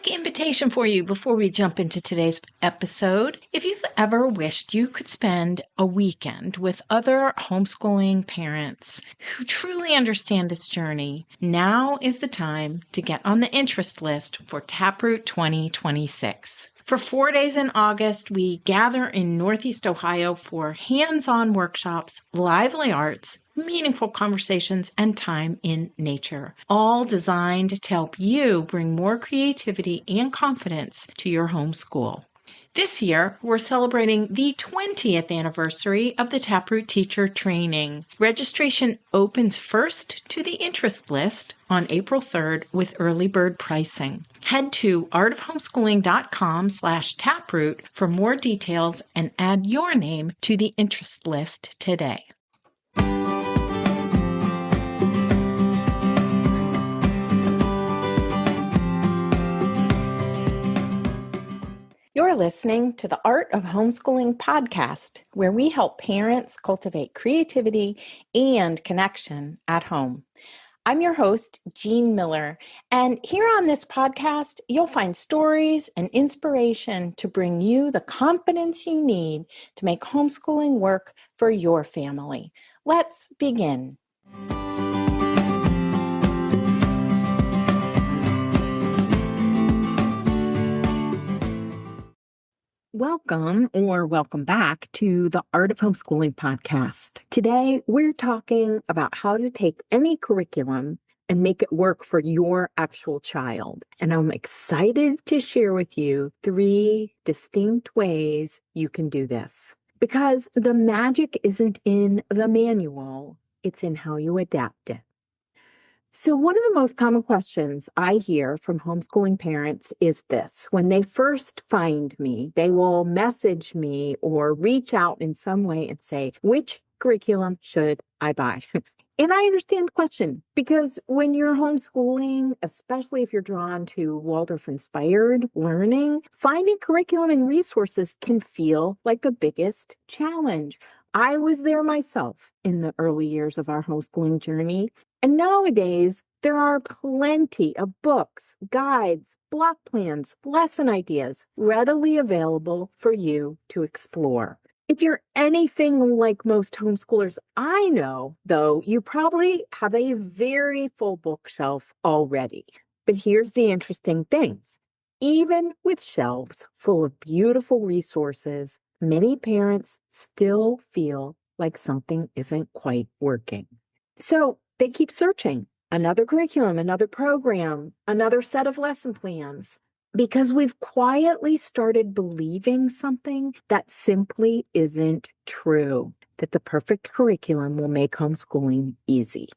quick invitation for you before we jump into today's episode. If you've ever wished you could spend a weekend with other homeschooling parents who truly understand this journey, now is the time to get on the interest list for Taproot 2026. For 4 days in August, we gather in Northeast Ohio for hands-on workshops, lively arts, meaningful conversations, and time in nature, all designed to help you bring more creativity and confidence to your homeschool. This year, we're celebrating the 20th anniversary of the Taproot Teacher Training. Registration opens first to the interest list on April 3rd with early bird pricing. Head to artofhomeschooling.com/taproot for more details and add your name to the interest list today. You're listening to the Art of Homeschooling podcast, where we help parents cultivate creativity and connection at home. I'm your host, Jean Miller, and here on this podcast, you'll find stories and inspiration to bring you the confidence you need to make homeschooling work for your family. Let's begin. Welcome back to the Art of Homeschooling podcast. Today, we're talking about how to take any curriculum and make it work for your actual child. And I'm excited to share with you 3 distinct ways you can do this. Because the magic isn't in the manual, it's in how you adapt it. So one of the most common questions I hear from homeschooling parents is this. When they first find me, they will message me or reach out in some way and say, which curriculum should I buy? And I understand the question because when you're homeschooling, especially if you're drawn to Waldorf-inspired learning, finding curriculum and resources can feel like the biggest challenge. I was there myself in the early years of our homeschooling journey. And nowadays, there are plenty of books, guides, block plans, lesson ideas readily available for you to explore. If you're anything like most homeschoolers I know, though, you probably have a very full bookshelf already. But here's the interesting thing. Even with shelves full of beautiful resources, many parents still feel like something isn't quite working. So they keep searching. Another curriculum, another program, another set of lesson plans. Because we've quietly started believing something that simply isn't true, that the perfect curriculum will make homeschooling easy.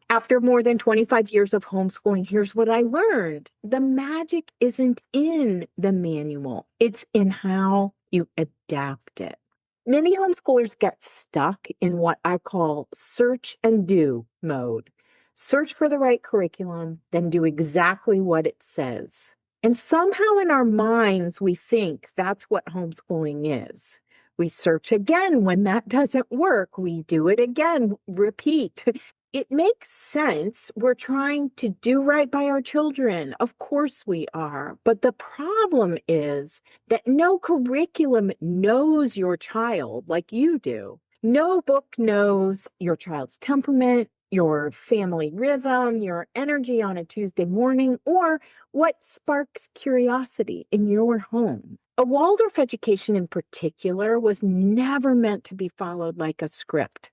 After more than 25 years of homeschooling, here's what I learned. The magic isn't in the manual. It's in how you adapt it. Many homeschoolers get stuck in what I call search and do mode. Search for the right curriculum, then do exactly what it says. And somehow in our minds, we think that's what homeschooling is. We search again when that doesn't work. We do it again, repeat. It makes sense. We're trying to do right by our children. Of course we are. But the problem is that no curriculum knows your child like you do. No book knows your child's temperament, your family rhythm, your energy on a Tuesday morning, or what sparks curiosity in your home. A Waldorf education in particular was never meant to be followed like a script.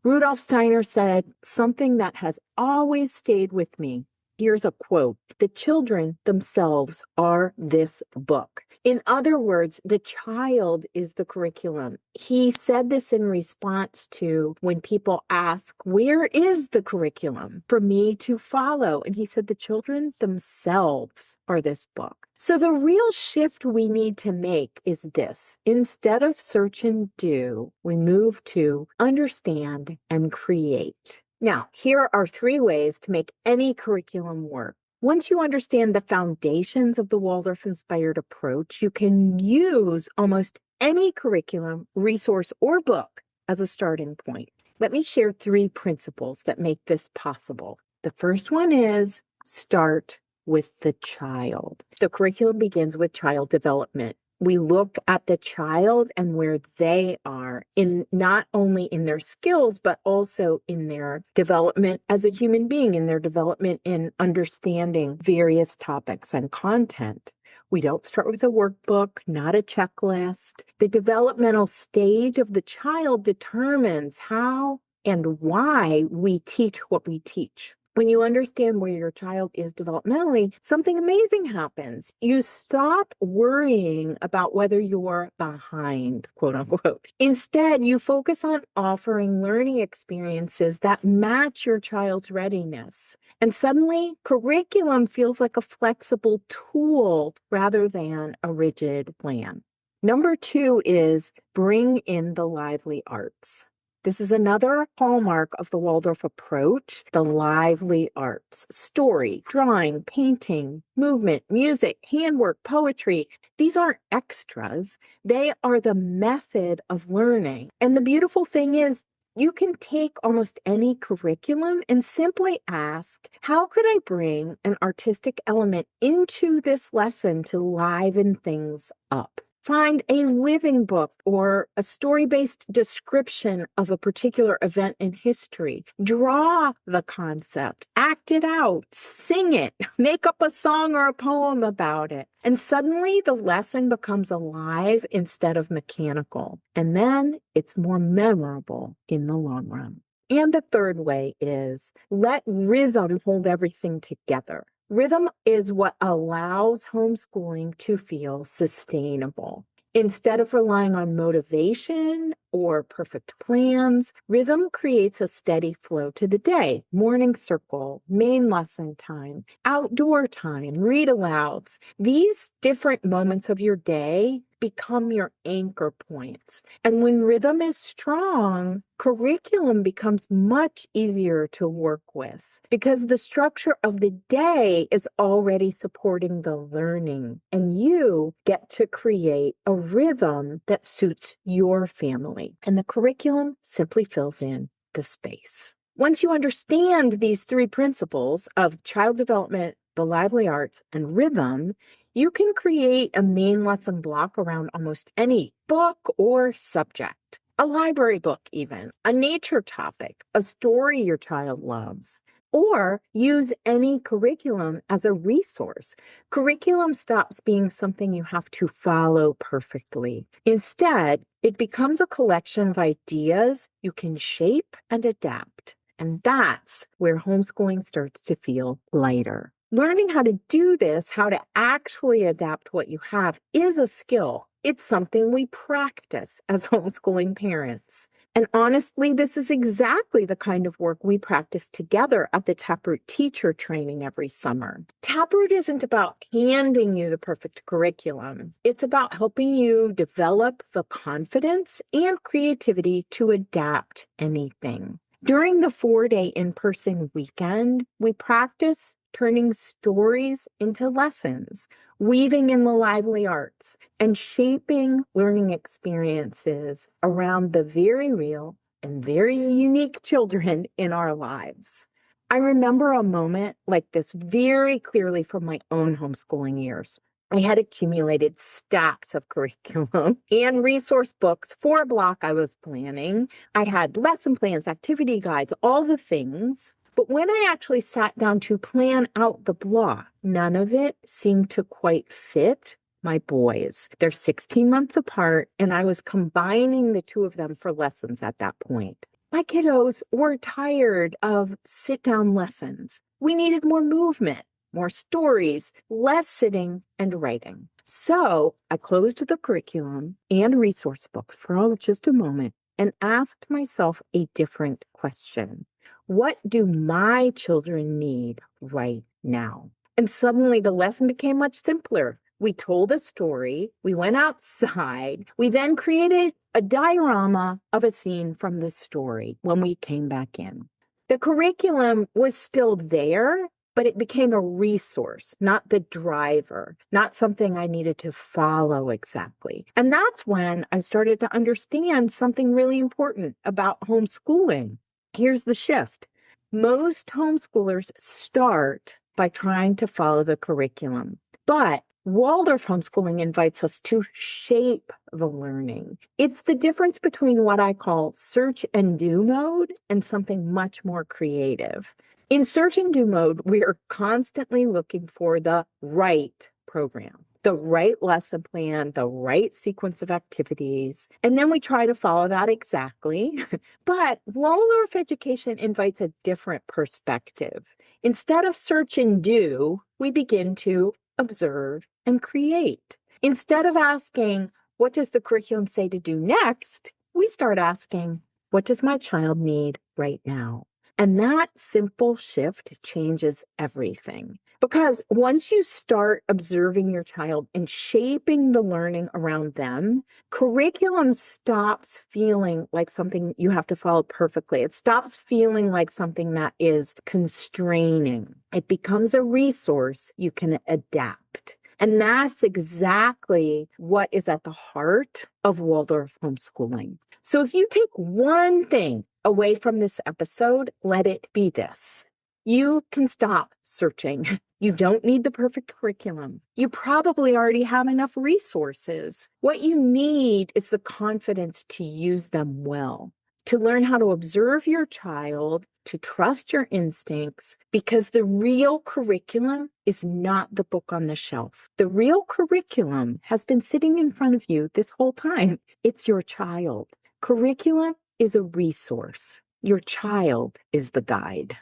Rudolf Steiner said something that has always stayed with me. Here's a quote. The children themselves are this book. In other words, the child is the curriculum. He said this in response to when people ask, where is the curriculum for me to follow? And he said, the children themselves are this book. So the real shift we need to make is this. Instead of search and do, we move to understand and create. Now, here are 3 ways to make any curriculum work. Once you understand the foundations of the Waldorf-inspired approach, you can use almost any curriculum, resource, or book as a starting point. Let me share 3 principles that make this possible. The first one is start with the child. The curriculum begins with child development. We look at the child and where they are in not only in their skills, but also in their development as a human being, in their development in understanding various topics and content. We don't start with a workbook, not a checklist. The developmental stage of the child determines how and why we teach what we teach. When you understand where your child is developmentally, something amazing happens. You stop worrying about whether you're behind, quote unquote. Instead, you focus on offering learning experiences that match your child's readiness. And suddenly, curriculum feels like a flexible tool rather than a rigid plan. Number 2 is bring in the lively arts. This is another hallmark of the Waldorf approach, the lively arts. Story, drawing, painting, movement, music, handwork, poetry. These aren't extras. They are the method of learning. And the beautiful thing is, you can take almost any curriculum and simply ask, how could I bring an artistic element into this lesson to liven things up? Find a living book or a story-based description of a particular event in history. Draw the concept, act it out, sing it, make up a song or a poem about it. And suddenly the lesson becomes alive instead of mechanical. And then it's more memorable in the long run. And the third way is let rhythm hold everything together. Rhythm is what allows homeschooling to feel sustainable. Instead of relying on motivation or perfect plans, rhythm creates a steady flow to the day. Morning circle, main lesson time, outdoor time, read alouds. These different moments of your day become your anchor points. And when rhythm is strong, curriculum becomes much easier to work with because the structure of the day is already supporting the learning, and you get to create a rhythm that suits your family. And the curriculum simply fills in the space. Once you understand these 3 principles of child development, the lively arts, and rhythm, you can create a main lesson block around almost any book or subject. A library book even, a nature topic, a story your child loves. Or use any curriculum as a resource. Curriculum stops being something you have to follow perfectly. Instead, it becomes a collection of ideas you can shape and adapt. And that's where homeschooling starts to feel lighter. Learning how to do this, how to actually adapt what you have, is a skill. It's something we practice as homeschooling parents. And honestly, this is exactly the kind of work we practice together at the Taproot teacher training every summer. Taproot isn't about handing you the perfect curriculum. It's about helping you develop the confidence and creativity to adapt anything. During the 4-day in-person weekend, we practice turning stories into lessons, weaving in the lively arts, and shaping learning experiences around the very real and very unique children in our lives. I remember a moment like this very clearly from my own homeschooling years. I had accumulated stacks of curriculum and resource books for a block I was planning. I had lesson plans, activity guides, all the things. But when I actually sat down to plan out the block, none of it seemed to quite fit my boys. They're 16 months apart, and I was combining the 2 of them for lessons at that point. My kiddos were tired of sit-down lessons. We needed more movement, more stories, less sitting and writing. So I closed the curriculum and resource books for just a moment and asked myself a different question. What do my children need right now? And suddenly the lesson became much simpler. We told a story, we went outside, we then created a diorama of a scene from the story when we came back in. The curriculum was still there, but it became a resource, not the driver, not something I needed to follow exactly. And that's when I started to understand something really important about homeschooling. Here's the shift. Most homeschoolers start by trying to follow the curriculum. But Waldorf homeschooling invites us to shape the learning. It's the difference between what I call search and do mode and something much more creative. In search and do mode, we are constantly looking for the right program, the right lesson plan, the right sequence of activities, and then we try to follow that exactly. But Waldorf education invites a different perspective. Instead of search and do, we begin to observe and create. Instead of asking, what does the curriculum say to do next? We start asking, what does my child need right now? And that simple shift changes everything. Because once you start observing your child and shaping the learning around them, curriculum stops feeling like something you have to follow perfectly. It stops feeling like something that is constraining. It becomes a resource you can adapt. And that's exactly what is at the heart of Waldorf homeschooling. So if you take one thing away from this episode, let it be this. You can stop searching. You don't need the perfect curriculum. You probably already have enough resources. What you need is the confidence to use them well, to learn how to observe your child, to trust your instincts, because the real curriculum is not the book on the shelf. The real curriculum has been sitting in front of you this whole time. It's your child. Curriculum is a resource. Your child is the guide.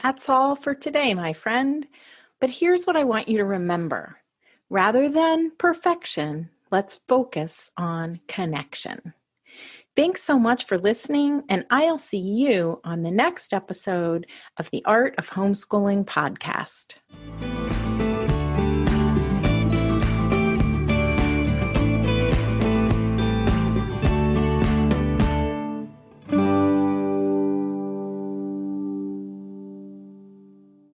That's all for today, my friend. But here's what I want you to remember. Rather than perfection, let's focus on connection. Thanks so much for listening, and I'll see you on the next episode of the Art of Homeschooling podcast.